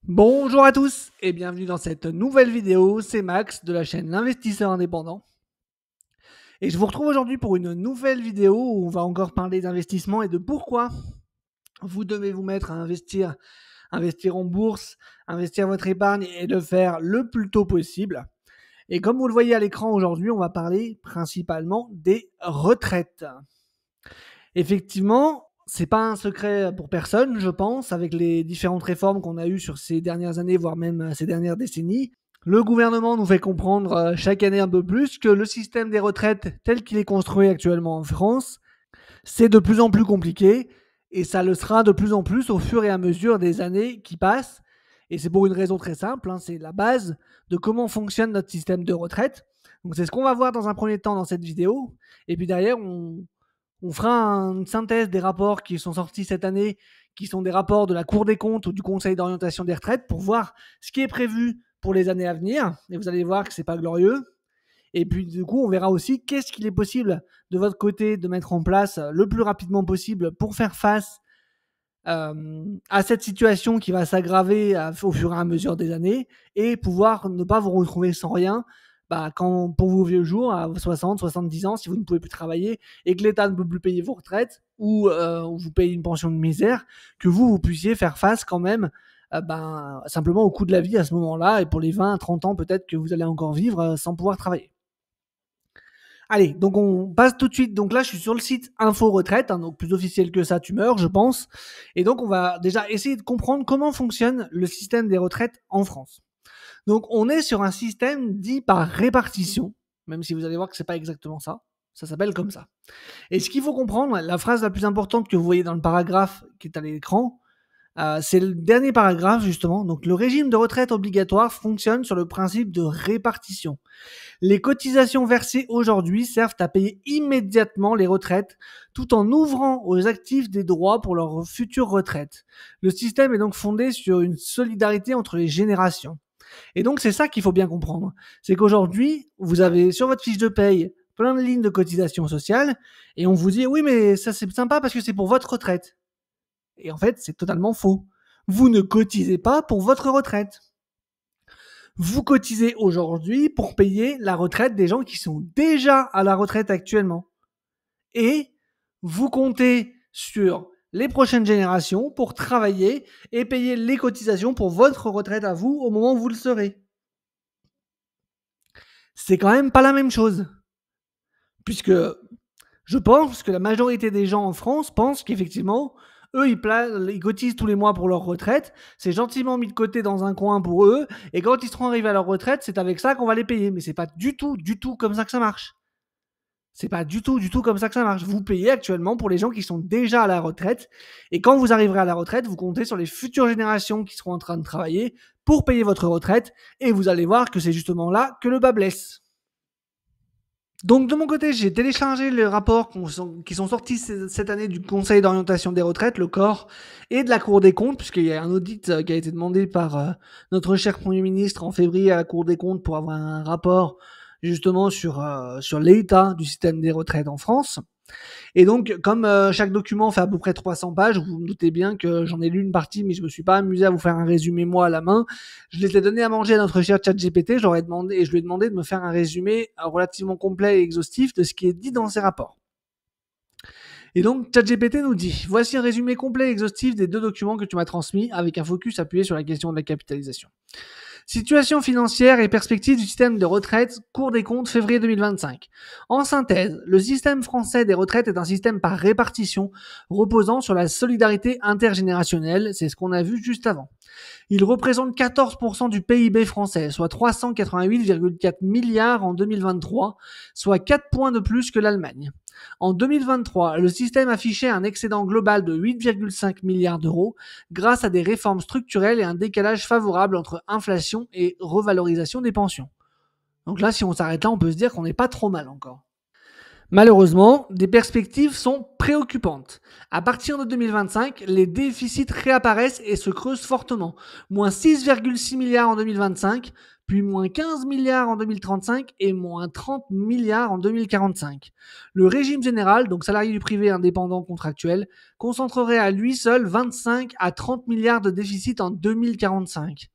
Bonjour à tous et bienvenue dans cette nouvelle vidéo, c'est Max de la chaîne L'Investisseur Indépendant. Et je vous retrouve aujourd'hui pour une nouvelle vidéo où on va encore parler d'investissement et de pourquoi vous devez vous mettre à investir en bourse, investir votre épargne et le faire le plus tôt possible. Et comme vous le voyez à l'écran aujourd'hui, on va parler principalement des retraites. Effectivement, c'est pas un secret pour personne, je pense, avec les différentes réformes qu'on a eues sur ces dernières années, voire même ces dernières décennies. Le gouvernement nous fait comprendre chaque année un peu plus que le système des retraites tel qu'il est construit actuellement en France, c'est de plus en plus compliqué et ça le sera de plus en plus au fur et à mesure des années qui passent. Et c'est pour une raison très simple, c'est la base de comment fonctionne notre système de retraite. Donc c'est ce qu'on va voir dans un premier temps dans cette vidéo. Et puis derrière, on fera une synthèse des rapports qui sont sortis cette année, qui sont des rapports de la Cour des comptes ou du Conseil d'orientation des retraites pour voir ce qui est prévu pour les années à venir. Et vous allez voir que c'est pas glorieux. Et puis du coup, on verra aussi qu'est-ce qu'il est possible de votre côté de mettre en place le plus rapidement possible pour faire face à cette situation qui va s'aggraver au fur et à mesure des années et pouvoir ne pas vous retrouver sans rien quand, pour vos vieux jours, à 60, 70 ans, si vous ne pouvez plus travailler et que l'État ne peut plus payer vos retraites ou vous paye une pension de misère, que vous puissiez faire face quand même simplement au coût de la vie à ce moment-là et pour les 20, 30 ans peut-être que vous allez encore vivre sans pouvoir travailler. Allez, donc on passe tout de suite. Donc là, je suis sur le site Info Retraite, donc plus officiel que ça, tu meurs, je pense. Et donc, on va déjà essayer de comprendre comment fonctionne le système des retraites en France. Donc, on est sur un système dit par répartition, même si vous allez voir que c'est pas exactement ça. Ça s'appelle comme ça. Et ce qu'il faut comprendre, la phrase la plus importante que vous voyez dans le paragraphe qui est à l'écran, c'est le dernier paragraphe justement. Donc, le régime de retraite obligatoire fonctionne sur le principe de répartition. Les cotisations versées aujourd'hui servent à payer immédiatement les retraites tout en ouvrant aux actifs des droits pour leur future retraite. Le système est donc fondé sur une solidarité entre les générations. Et donc c'est ça qu'il faut bien comprendre. C'est qu'aujourd'hui, vous avez sur votre fiche de paye plein de lignes de cotisation sociale et on vous dit oui mais ça c'est sympa parce que c'est pour votre retraite. Et en fait, c'est totalement faux. Vous ne cotisez pas pour votre retraite. Vous cotisez aujourd'hui pour payer la retraite des gens qui sont déjà à la retraite actuellement. Et vous comptez sur les prochaines générations pour travailler et payer les cotisations pour votre retraite à vous au moment où vous le serez. C'est quand même pas la même chose. Puisque je pense que la majorité des gens en France pensent qu'effectivement, eux, ils cotisent tous les mois pour leur retraite, c'est gentiment mis de côté dans un coin pour eux, et quand ils seront arrivés à leur retraite, c'est avec ça qu'on va les payer. Mais c'est pas du tout comme ça que ça marche. C'est pas du tout comme ça que ça marche. Vous payez actuellement pour les gens qui sont déjà à la retraite, et quand vous arriverez à la retraite, vous comptez sur les futures générations qui seront en train de travailler pour payer votre retraite, et vous allez voir que c'est justement là que le bas blesse. Donc de mon côté, j'ai téléchargé les rapports qui sont sortis cette année du Conseil d'orientation des retraites, le corps, et de la Cour des comptes, puisqu'il y a un audit qui a été demandé par notre cher Premier ministre en février à la Cour des comptes pour avoir un rapport justement sur l'état du système des retraites en France. Et donc, comme chaque document fait à peu près 300 pages, vous vous doutez bien que j'en ai lu une partie, mais je me suis pas amusé à vous faire un résumé moi à la main. Je les ai donné à manger à notre cher ChatGPT, je lui ai demandé de me faire un résumé relativement complet et exhaustif de ce qui est dit dans ces rapports. Et donc, ChatGPT nous dit, voici un résumé complet et exhaustif des 2 documents que tu m'as transmis, avec un focus appuyé sur la question de la capitalisation. Situation financière et perspectives du système de retraite, Cour des comptes, février 2025. En synthèse, le système français des retraites est un système par répartition, reposant sur la solidarité intergénérationnelle, c'est ce qu'on a vu juste avant. Il représente 14% du PIB français, soit 388,4 milliards en 2023, soit 4 points de plus que l'Allemagne. En 2023, le système affichait un excédent global de 8,5 milliards d'euros grâce à des réformes structurelles et un décalage favorable entre inflation et revalorisation des pensions. Donc là, si on s'arrête là, on peut se dire qu'on n'est pas trop mal encore. Malheureusement, des perspectives sont préoccupantes. À partir de 2025, les déficits réapparaissent et se creusent fortement. Moins 6,6 milliards en 2025, puis moins 15 milliards en 2035 et moins 30 milliards en 2045. Le régime général, donc salarié du privé indépendant contractuel, concentrerait à lui seul 25 à 30 milliards de déficit en 2045.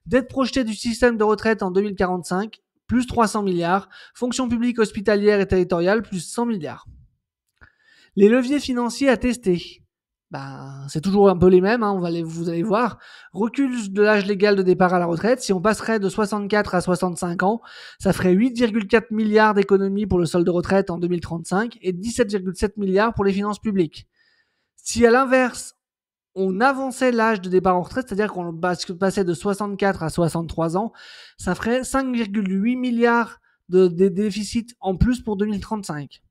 Dette projetée du système de retraite en 2045, plus 300 milliards. Fonction publique hospitalière et territoriale, plus 100 milliards. Les leviers financiers à tester. C'est toujours un peu les mêmes, hein, vous allez voir. Recul de l'âge légal de départ à la retraite. Si on passerait de 64 à 65 ans, ça ferait 8,4 milliards d'économies pour le solde de retraite en 2035 et 17,7 milliards pour les finances publiques. Si à l'inverse, on avançait l'âge de départ en retraite, c'est-à-dire qu'on passait de 64 à 63 ans, ça ferait 5,8 milliards de déficit en plus pour 2035.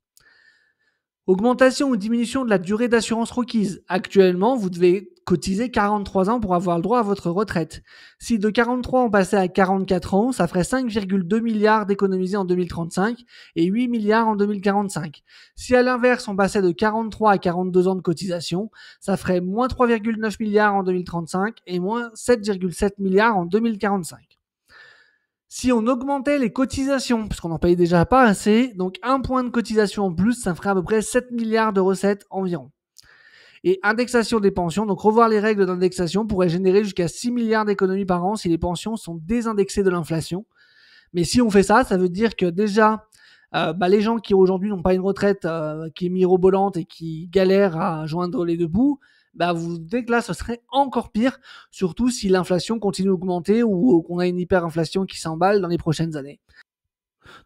Augmentation ou diminution de la durée d'assurance requise. Actuellement, vous devez cotiser 43 ans pour avoir le droit à votre retraite. Si de 43 on passait à 44 ans, ça ferait 5,2 milliards d'économisés en 2035 et 8 milliards en 2045. Si à l'inverse on passait de 43 à 42 ans de cotisation, ça ferait moins 3,9 milliards en 2035 et moins 7,7 milliards en 2045. Si on augmentait les cotisations, parce qu'on n'en paye déjà pas assez, donc un point de cotisation en plus, ça ferait à peu près 7 milliards de recettes environ. Et indexation des pensions, donc revoir les règles d'indexation pourrait générer jusqu'à 6 milliards d'économies par an si les pensions sont désindexées de l'inflation. Mais si on fait ça, ça veut dire que déjà, les gens qui aujourd'hui n'ont pas une retraite qui est mirobolante et qui galèrent à joindre les deux bouts, vous doutez que là, ce serait encore pire, surtout si l'inflation continue d'augmenter ou qu'on a une hyperinflation qui s'emballe dans les prochaines années.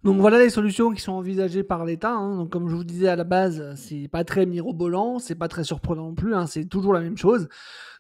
Donc voilà les solutions qui sont envisagées par l'État, hein. Donc comme je vous disais à la base, c'est pas très mirobolant, c'est pas très surprenant non plus, hein, c'est toujours la même chose.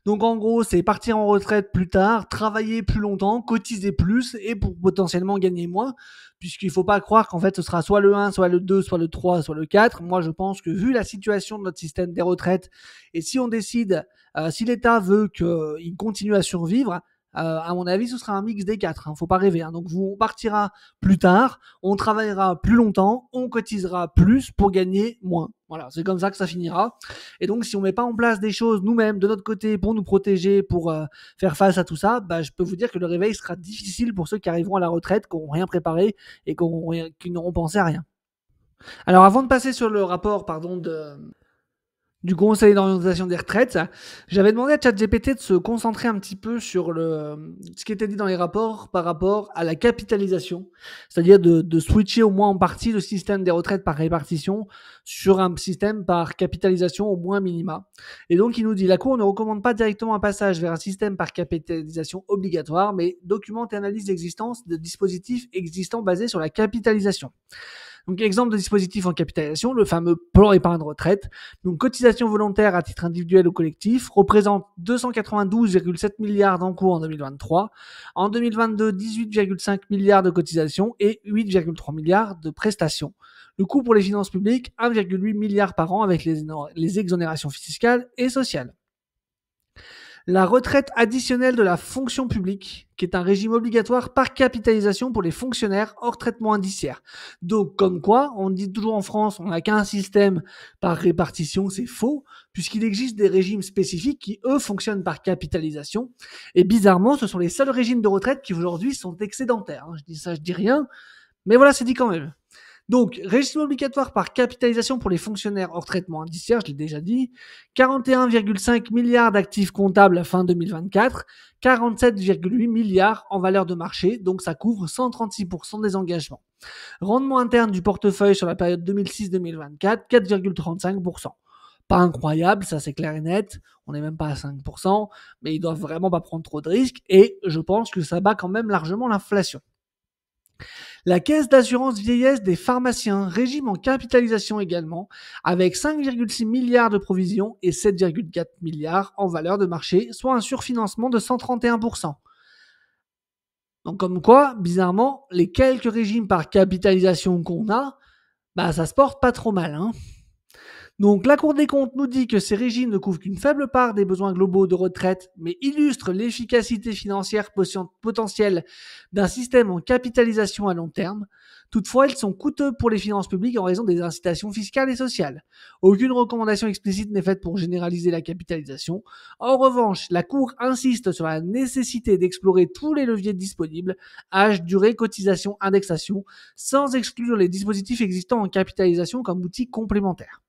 Donc en gros, c'est partir en retraite plus tard, travailler plus longtemps, cotiser plus et pour potentiellement gagner moins, puisqu'il faut pas croire qu'en fait ce sera soit le 1, soit le 2, soit le 3, soit le 4. Moi je pense que vu la situation de notre système des retraites, et si on décide, si l'État veut qu'il continue à survivre, à mon avis, ce sera un mix des quatre. Faut pas rêver, hein. Donc, on partira plus tard, on travaillera plus longtemps, on cotisera plus pour gagner moins. Voilà, c'est comme ça que ça finira. Et donc, si on met pas en place des choses nous-mêmes de notre côté pour nous protéger, pour faire face à tout ça, je peux vous dire que le réveil sera difficile pour ceux qui arriveront à la retraite, qui n'auront rien préparé et qui n'auront pensé à rien. Alors, avant de passer sur le rapport, du Conseil d'orientation des retraites, j'avais demandé à ChatGPT de se concentrer un petit peu sur ce qui était dit dans les rapports par rapport à la capitalisation, c'est-à-dire de switcher au moins en partie le système des retraites par répartition sur un système par capitalisation au moins minima. Et donc il nous dit, la Cour ne recommande pas directement un passage vers un système par capitalisation obligatoire, mais documente et analyse l'existence de dispositifs existants basés sur la capitalisation. Donc, exemple de dispositif en capitalisation, le fameux plan épargne retraite. Donc, cotisation volontaire à titre individuel ou collectif représente 292,7 milliards d'encours en 2023. En 2022, 18,5 milliards de cotisations et 8,3 milliards de prestations. Le coût pour les finances publiques, 1,8 milliard par an avec les exonérations fiscales et sociales. La retraite additionnelle de la fonction publique, qui est un régime obligatoire par capitalisation pour les fonctionnaires hors traitement indiciaire. Donc, comme quoi, on dit toujours en France, on n'a qu'un système par répartition, c'est faux, puisqu'il existe des régimes spécifiques qui, eux, fonctionnent par capitalisation. Et bizarrement, ce sont les seuls régimes de retraite qui, aujourd'hui, sont excédentaires. Je dis ça, je dis rien, mais voilà, c'est dit quand même. Donc, régime obligatoire par capitalisation pour les fonctionnaires hors traitement indiciaire, je l'ai déjà dit, 41,5 milliards d'actifs comptables à fin 2024, 47,8 milliards en valeur de marché, donc ça couvre 136% des engagements. Rendement interne du portefeuille sur la période 2006-2024, 4,35%. Pas incroyable, ça c'est clair et net, on n'est même pas à 5%, mais ils doivent vraiment pas prendre trop de risques, et je pense que ça bat quand même largement l'inflation. La caisse d'assurance vieillesse des pharmaciens, régime en capitalisation également, avec 5,6 milliards de provisions et 7,4 milliards en valeur de marché, soit un surfinancement de 131%. Donc comme quoi, bizarrement, les quelques régimes par capitalisation qu'on a, ça se porte pas trop mal, hein. Donc la Cour des comptes nous dit que ces régimes ne couvrent qu'une faible part des besoins globaux de retraite, mais illustrent l'efficacité financière potentielle d'un système en capitalisation à long terme. Toutefois, ils sont coûteux pour les finances publiques en raison des incitations fiscales et sociales. Aucune recommandation explicite n'est faite pour généraliser la capitalisation. En revanche, la Cour insiste sur la nécessité d'explorer tous les leviers disponibles, âge, durée, cotisation, indexation, sans exclure les dispositifs existants en capitalisation comme outil complémentaire.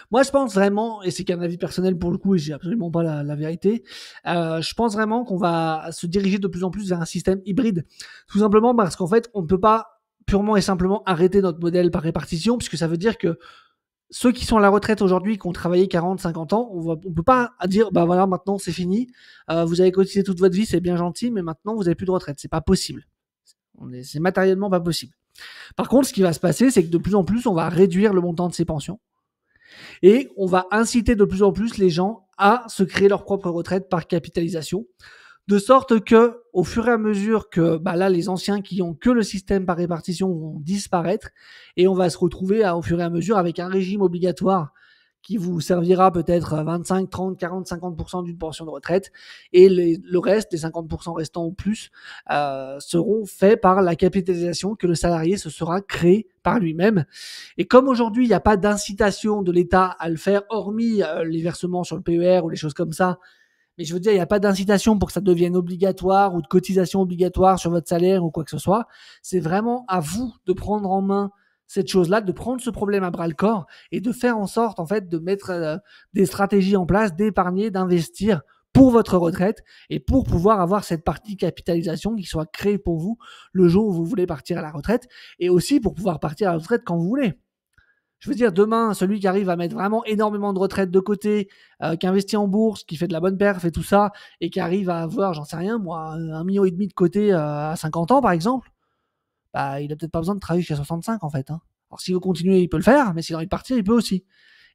Moi, je pense vraiment, et c'est qu'un avis personnel pour le coup, et j'ai absolument pas la vérité, je pense vraiment qu'on va se diriger de plus en plus vers un système hybride. Tout simplement parce qu'en fait, on ne peut pas purement et simplement arrêter notre modèle par répartition, puisque ça veut dire que ceux qui sont à la retraite aujourd'hui, qui ont travaillé 40, 50 ans, on peut pas dire, bah voilà, maintenant c'est fini, vous avez cotisé toute votre vie, c'est bien gentil, mais maintenant vous avez plus de retraite. C'est pas possible. C'est matériellement pas possible. Par contre, ce qui va se passer, c'est que de plus en plus, on va réduire le montant de ces pensions. Et on va inciter de plus en plus les gens à se créer leur propre retraite par capitalisation, de sorte que, au fur et à mesure que là, les anciens qui ont que le système par répartition vont disparaître, et on va se retrouver au fur et à mesure avec un régime obligatoire qui vous servira peut-être 25, 30, 40, 50% d'une pension de retraite, et le reste, les 50% restants ou plus, seront faits par la capitalisation que le salarié se sera créé par lui-même. Et comme aujourd'hui, il n'y a pas d'incitation de l'État à le faire, hormis les versements sur le PER ou les choses comme ça, mais je veux dire, il n'y a pas d'incitation pour que ça devienne obligatoire ou de cotisation obligatoire sur votre salaire ou quoi que ce soit. C'est vraiment à vous de prendre en main cette chose-là, de prendre ce problème à bras-le-corps et de faire en sorte, en fait, de mettre des stratégies en place, d'épargner, d'investir pour votre retraite et pour pouvoir avoir cette partie capitalisation qui soit créée pour vous le jour où vous voulez partir à la retraite et aussi pour pouvoir partir à la retraite quand vous voulez. Je veux dire, demain, celui qui arrive à mettre vraiment énormément de retraite de côté, qui investit en bourse, qui fait de la bonne perf et tout ça, et qui arrive à avoir, j'en sais rien, moi, 1,5 million de côté à 50 ans, par exemple, il a peut-être pas besoin de travailler jusqu'à 65, en fait. Hein. Alors, s'il veut continuer, il peut le faire, mais s'il a envie de partir, il peut aussi.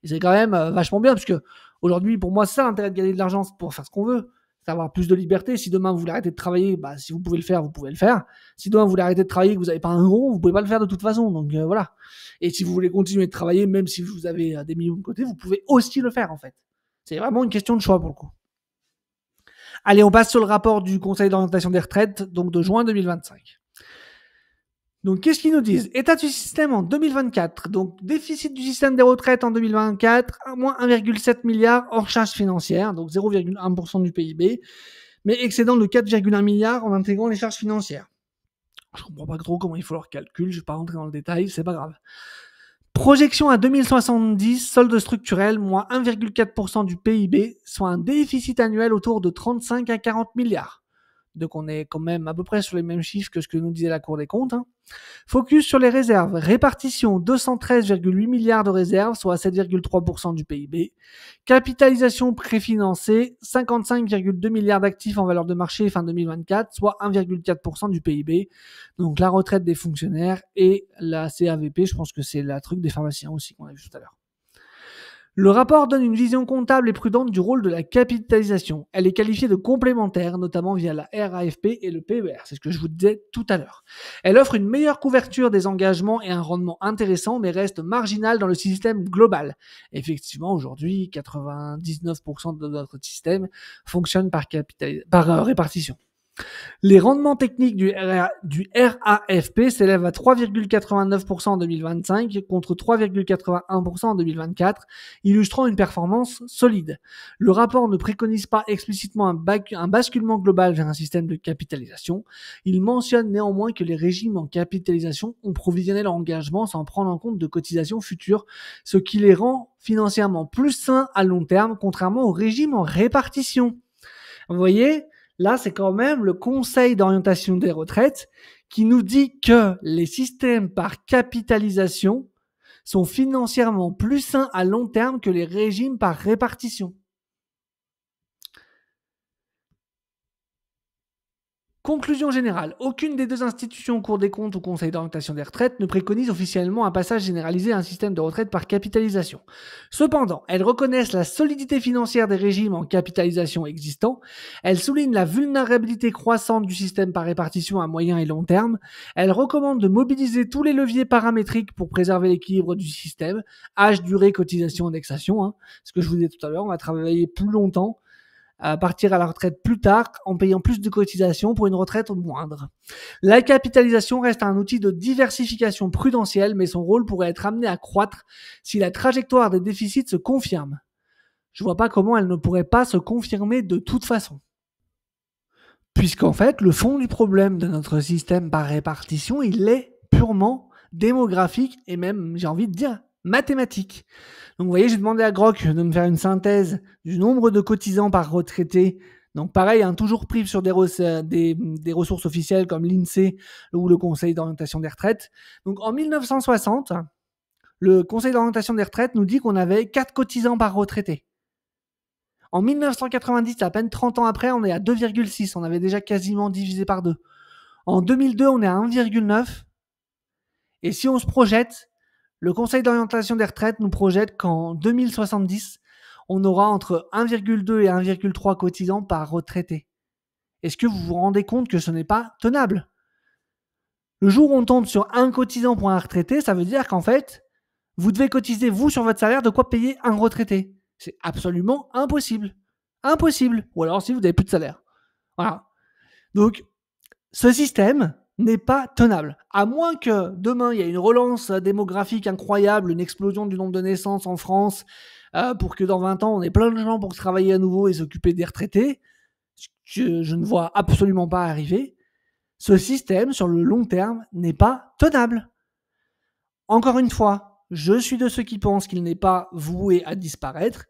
Et c'est quand même vachement bien, parce que aujourd'hui, pour moi, c'est ça l'intérêt de gagner de l'argent, c'est pour faire ce qu'on veut. C'est avoir plus de liberté. Si demain vous voulez arrêter de travailler, si vous pouvez le faire, vous pouvez le faire. Si demain vous voulez arrêter de travailler et que vous n'avez pas un euro, vous pouvez pas le faire de toute façon. Donc voilà. Et si vous voulez continuer de travailler, même si vous avez des millions de côté, vous pouvez aussi le faire en fait. C'est vraiment une question de choix pour le coup. Allez, on passe sur le rapport du Conseil d'orientation des retraites, donc de juin 2025. Donc, qu'est-ce qu'ils nous disent? État du système en 2024. Donc, déficit du système des retraites en 2024, moins 1,7 milliard hors charges financières, donc 0,1% du PIB, mais excédent de 4,1 milliards en intégrant les charges financières. Je comprends pas trop comment il faut leur calcul, je vais pas rentrer dans le détail, c'est pas grave. Projection à 2070, solde structurel, moins 1,4% du PIB, soit un déficit annuel autour de 35 à 40 milliards. Donc on est quand même à peu près sur les mêmes chiffres que ce que nous disait la Cour des comptes. Hein. Focus sur les réserves. Répartition 213,8 milliards de réserves, soit 7,3% du PIB. Capitalisation préfinancée 55,2 milliards d'actifs en valeur de marché fin 2024, soit 1,4% du PIB. Donc la retraite des fonctionnaires et la CAVP, je pense que c'est la truc des pharmaciens aussi qu'on a vu tout à l'heure. Le rapport donne une vision comptable et prudente du rôle de la capitalisation. Elle est qualifiée de complémentaire, notamment via la RAFP et le PER. C'est ce que je vous disais tout à l'heure. Elle offre une meilleure couverture des engagements et un rendement intéressant, mais reste marginale dans le système global. Effectivement, aujourd'hui, 99% de notre système fonctionne par répartition. Les rendements techniques du RAFP s'élèvent à 3,89% en 2025 contre 3,81% en 2024, illustrant une performance solide. Le rapport ne préconise pas explicitement un basculement global vers un système de capitalisation. Il mentionne néanmoins que les régimes en capitalisation ont provisionné leur engagement sans prendre en compte de cotisations futures, ce qui les rend financièrement plus sains à long terme, contrairement aux régimes en répartition. Vous voyez ? Là, c'est quand même le Conseil d'orientation des retraites qui nous dit que les systèmes par capitalisation sont financièrement plus sains à long terme que les régimes par répartition. Conclusion générale, aucune des deux institutions, Cour des comptes ou Conseil d'orientation des retraites, ne préconise officiellement un passage généralisé à un système de retraite par capitalisation. Cependant, elles reconnaissent la solidité financière des régimes en capitalisation existants, elles soulignent la vulnérabilité croissante du système par répartition à moyen et long terme, elles recommandent de mobiliser tous les leviers paramétriques pour préserver l'équilibre du système, âge, durée, cotisation, indexation, ce que je vous disais tout à l'heure, on va travailler plus longtemps, à partir à la retraite plus tard en payant plus de cotisations pour une retraite moindre. La capitalisation reste un outil de diversification prudentielle, mais son rôle pourrait être amené à croître si la trajectoire des déficits se confirme. Je vois pas comment elle ne pourrait pas se confirmer de toute façon. Puisqu'en fait, le fond du problème de notre système par répartition, il est purement démographique et même, j'ai envie de dire, mathématique. Donc vous voyez, j'ai demandé à Grok de me faire une synthèse du nombre de cotisants par retraité. Donc pareil, toujours pris sur des ressources officielles comme l'INSEE ou le Conseil d'orientation des retraites. Donc en 1960, le Conseil d'orientation des retraites nous dit qu'on avait 4 cotisants par retraité. En 1990, à peine 30 ans après, on est à 2,6. On avait déjà quasiment divisé par 2. En 2002, on est à 1,9. Et si on se projette, le Conseil d'orientation des retraites nous projette qu'en 2070, on aura entre 1,2 et 1,3 cotisants par retraité. Est-ce que vous vous rendez compte que ce n'est pas tenable ? Le jour où on tombe sur un cotisant pour un retraité, ça veut dire qu'en fait, vous devez cotiser, vous, sur votre salaire, de quoi payer un retraité. C'est absolument impossible. Impossible. Ou alors si vous n'avez plus de salaire. Voilà. Donc, ce système n'est pas tenable. À moins que demain, il y ait une relance démographique incroyable, une explosion du nombre de naissances en France, pour que dans 20 ans, on ait plein de gens pour travailler à nouveau et s'occuper des retraités, que je ne vois absolument pas arriver. Ce système, sur le long terme, n'est pas tenable. Encore une fois, je suis de ceux qui pensent qu'il n'est pas voué à disparaître,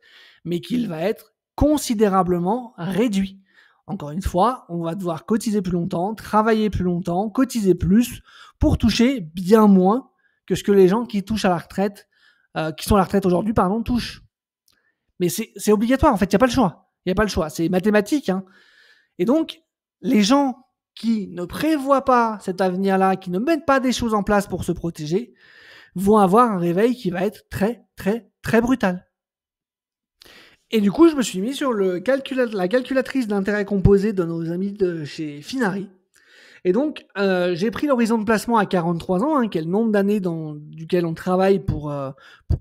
mais qu'il va être considérablement réduit. Encore une fois, on va devoir cotiser plus longtemps, travailler plus longtemps, cotiser plus pour toucher bien moins que ce que les gens qui touchent à la retraite, qui sont à la retraite aujourd'hui, touchent. Mais c'est obligatoire, en fait, il n'y a pas le choix. Il n'y a pas le choix, c'est mathématique. Et donc, les gens qui ne prévoient pas cet avenir-là, qui ne mettent pas des choses en place pour se protéger, vont avoir un réveil qui va être très, très, très brutal. Et du coup, je me suis mis sur la calculatrice d'intérêt composé de nos amis de chez Finari. Et donc, j'ai pris l'horizon de placement à 43 ans, qui est le nombre d'années duquel on travaille pour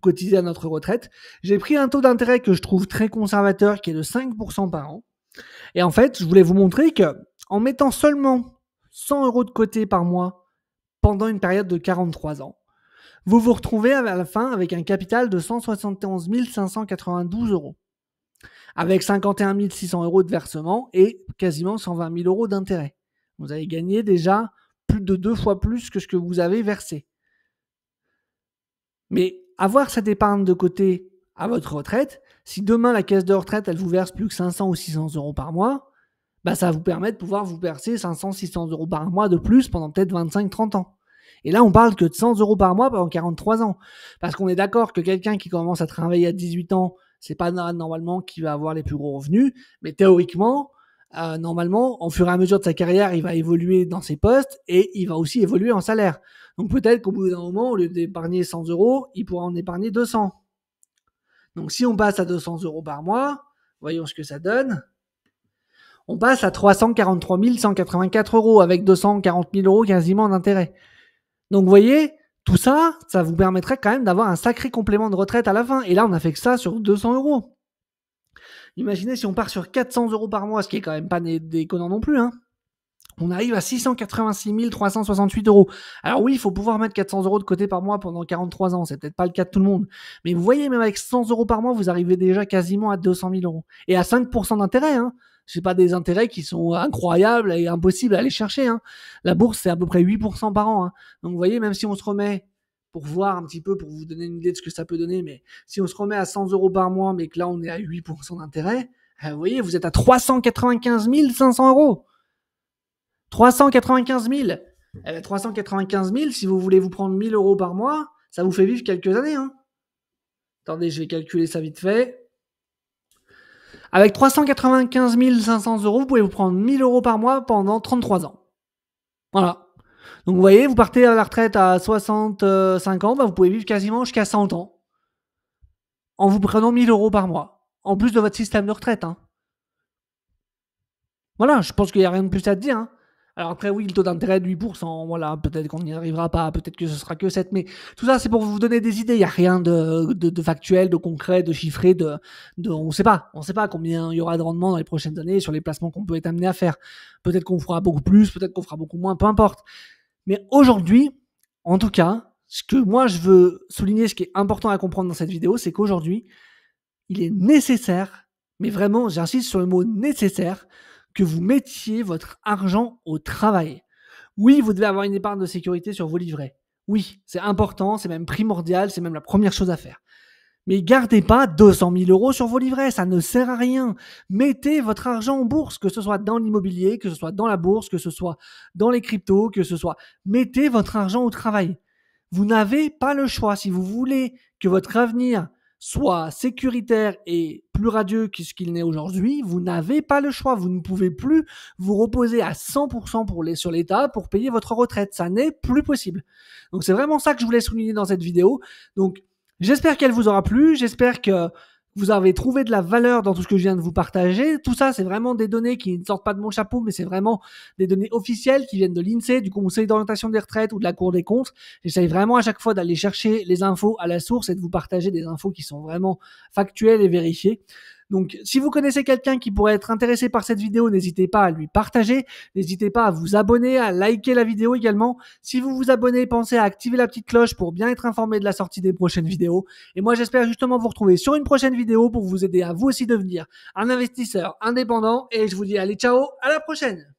cotiser à notre retraite. J'ai pris un taux d'intérêt que je trouve très conservateur, qui est de 5% par an. Et en fait, je voulais vous montrer que en mettant seulement 100 € de côté par mois pendant une période de 43 ans, vous vous retrouvez à la fin avec un capital de 171 592 €. Avec 51 600 € de versement et quasiment 120 000 € d'intérêt. Vous avez gagné déjà plus de 2 fois plus que ce que vous avez versé. Mais avoir cette épargne de côté à votre retraite, si demain la caisse de retraite, elle vous verse plus que 500 ou 600 € par mois, ça va vous permettre de pouvoir vous verser 500, 600 € par mois de plus pendant peut-être 25-30 ans. Et là, on parle que de 100 € par mois pendant 43 ans. Parce qu'on est d'accord que quelqu'un qui commence à travailler à 18 ans, c'est pas normalement qui va avoir les plus gros revenus, mais théoriquement, normalement, au fur et à mesure de sa carrière, il va évoluer dans ses postes et il va aussi évoluer en salaire. Donc peut-être qu'au bout d'un moment, au lieu d'épargner 100 €, il pourra en épargner 200. Donc si on passe à 200 € par mois, voyons ce que ça donne. On passe à 343 184 € avec 240 000 € quasiment d'intérêt. Donc vous voyez, tout ça, ça vous permettrait quand même d'avoir un sacré complément de retraite à la fin. Et là, on a fait que ça sur 200 €. Imaginez si on part sur 400 € par mois, ce qui est quand même pas déconnant non plus. On arrive à 686 368 €. Alors oui, il faut pouvoir mettre 400 € de côté par mois pendant 43 ans. C'est peut-être pas le cas de tout le monde. Mais vous voyez, même avec 100 € par mois, vous arrivez déjà quasiment à 200 000 €. Et à 5% d'intérêt, c'est pas des intérêts qui sont incroyables et impossibles à aller chercher. La bourse, c'est à peu près 8% par an. Donc vous voyez, même si on se remet, pour voir un petit peu, pour vous donner une idée de ce que ça peut donner, mais si on se remet à 100 € par mois, mais que là on est à 8% d'intérêt, vous voyez, vous êtes à 395 500 €. 395 000. 395 000, si vous voulez vous prendre 1 000 € par mois, ça vous fait vivre quelques années. Attendez, je vais calculer ça vite fait. Avec 395 500 €, vous pouvez vous prendre 1 000 € par mois pendant 33 ans. Voilà. Donc vous voyez, vous partez à la retraite à 65 ans, bah, vous pouvez vivre quasiment jusqu'à 100 ans en vous prenant 1 000 € par mois, en plus de votre système de retraite, hein. Voilà, je pense qu'il y a rien de plus à te dire, hein. Alors après oui, le taux d'intérêt de 8%, voilà, peut-être qu'on n'y arrivera pas, peut-être que ce sera que 7, mais tout ça c'est pour vous donner des idées. Il y a rien de factuel, de concret, de chiffré, on sait pas. On sait pas combien il y aura de rendement dans les prochaines années sur les placements qu'on peut être amené à faire. Peut-être qu'on fera beaucoup plus, peut-être qu'on fera beaucoup moins, peu importe. Mais aujourd'hui, en tout cas, ce que moi je veux souligner, ce qui est important à comprendre dans cette vidéo, c'est qu'aujourd'hui, il est nécessaire, mais vraiment, j'insiste sur le mot nécessaire, que vous mettiez votre argent au travail. Oui, vous devez avoir une épargne de sécurité sur vos livrets. Oui, c'est important, c'est même primordial, c'est même la première chose à faire. Mais gardez pas 200 000 € sur vos livrets, ça ne sert à rien. Mettez votre argent en bourse, que ce soit dans l'immobilier, que ce soit dans la bourse, que ce soit dans les cryptos, que ce soit... Mettez votre argent au travail. Vous n'avez pas le choix. Si vous voulez que votre avenir soit sécuritaire et plus radieux que ce qu'il n'est aujourd'hui, vous n'avez pas le choix. Vous ne pouvez plus vous reposer à 100% sur l'État pour payer votre retraite. Ça n'est plus possible. Donc c'est vraiment ça que je voulais souligner dans cette vidéo. Donc j'espère qu'elle vous aura plu. J'espère que vous avez trouvé de la valeur dans tout ce que je viens de vous partager. Tout ça, c'est vraiment des données qui ne sortent pas de mon chapeau, mais c'est vraiment des données officielles qui viennent de l'INSEE, du Conseil d'orientation des retraites ou de la Cour des comptes. J'essaye vraiment à chaque fois d'aller chercher les infos à la source et de vous partager des infos qui sont vraiment factuelles et vérifiées. Donc, si vous connaissez quelqu'un qui pourrait être intéressé par cette vidéo, n'hésitez pas à lui partager. N'hésitez pas à vous abonner, à liker la vidéo également. Si vous vous abonnez, pensez à activer la petite cloche pour bien être informé de la sortie des prochaines vidéos. Et moi, j'espère justement vous retrouver sur une prochaine vidéo pour vous aider à vous aussi devenir un investisseur indépendant. Et je vous dis allez, ciao, à la prochaine!